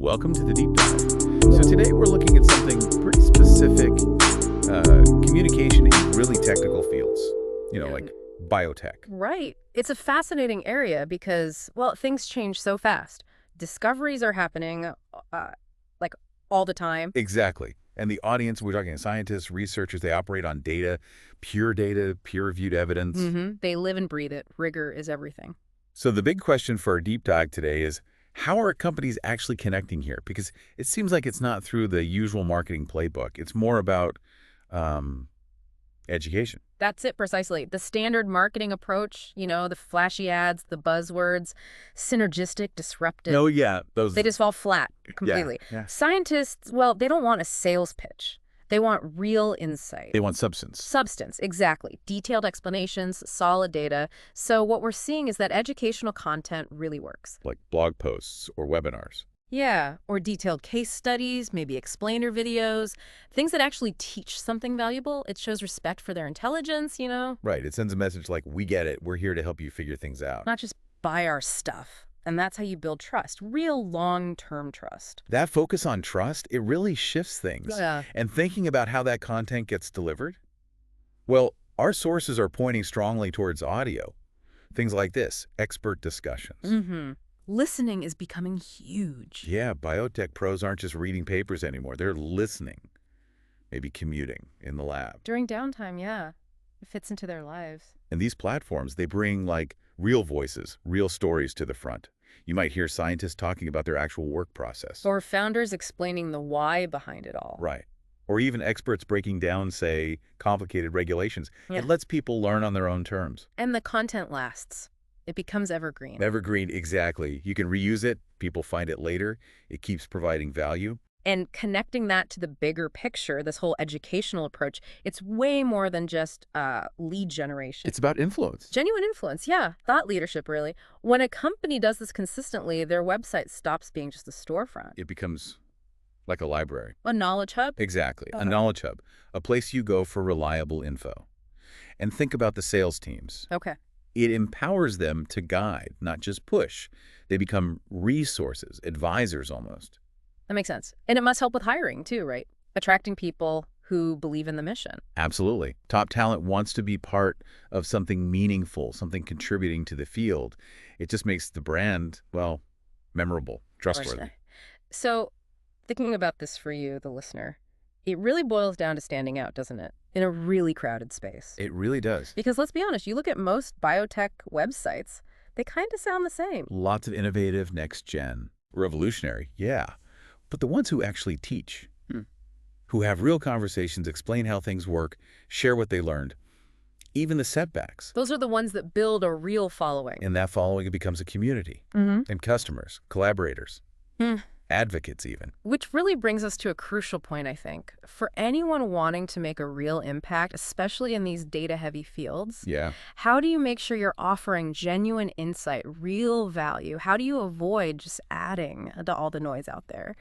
welcome to the Deep Dive. So today we're looking at something pretty specific, communication in really technical fields, like biotech. Right. It's a fascinating area because, well, things change so fast. Discoveries are happening like all the time. Exactly. And the audience, we're talking scientists, researchers, they operate on data, peer-reviewed evidence. They live and breathe it. Rigor is everything. So the big question for our deep dive today is, how are companies actually connecting here? Because it seems like it's not through the usual marketing playbook. It's more about education. That's it precisely. The standard marketing approach, the flashy ads, the buzzwords, synergistic, disruptive. Oh, yeah. They just fall flat completely. Yeah. Scientists, well, they don't want a sales pitch. They want real insight. They want substance. Substance, exactly. Detailed explanations, solid data. So what we're seeing is that educational content really works. Like blog posts or webinars. Yeah, or detailed case studies, maybe explainer videos, things that actually teach something valuable. It shows respect for their intelligence, Right. It sends a message like, we get it. We're here to help you figure things out. Not just buy our stuff. And that's how you build trust, real long-term trust. That focus on trust, it really shifts things. Yeah. And thinking about how that content gets delivered, well, our sources are pointing strongly towards audio. Things like this, expert discussions. Listening is becoming huge. Yeah, biotech pros aren't just reading papers anymore. They're listening, maybe commuting in the lab. During downtime, yeah. It fits into their lives. And these platforms, they bring like real voices, real stories to the front. You might hear scientists talking about their actual work process. Or founders explaining the why behind it all. Right. Or even experts breaking down, say, complicated regulations. Yeah. It lets people learn on their own terms. And the content lasts. It becomes evergreen. Evergreen, exactly. You can reuse it. People find it later. It keeps providing value. And connecting that to the bigger picture, this whole educational approach, it's way more than just lead generation. It's about influence. Genuine influence, yeah. Thought leadership, really. When a company does this consistently, their website stops being just a storefront. It becomes like a library. A knowledge hub? Exactly. A knowledge hub. A place you go for reliable info. And think about the sales teams. Okay. It empowers them to guide, not just push. They become resources, advisors almost. That makes sense. And it must help with hiring, too, right? Attracting people who believe in the mission. Absolutely. Top talent wants to be part of something meaningful, something contributing to the field. It just makes the brand, well, memorable, trustworthy. So, thinking about this for you, the listener, it really boils down to standing out, doesn't it? In a really crowded space. It really does. Because let's be honest, you look at most biotech websites, they kind of sound the same. Lots of innovative, next-gen, revolutionary, yeah. But the ones who actually teach, who have real conversations, explain how things work, share what they learned, even the setbacks. Those are the ones that build a real following. And that following, it becomes a community. And customers, collaborators, advocates even. Which really brings us to a crucial point, I think. For anyone wanting to make a real impact, especially in these data-heavy fields, how do you make sure you're offering genuine insight, real value? How do you avoid just adding to all the noise out there?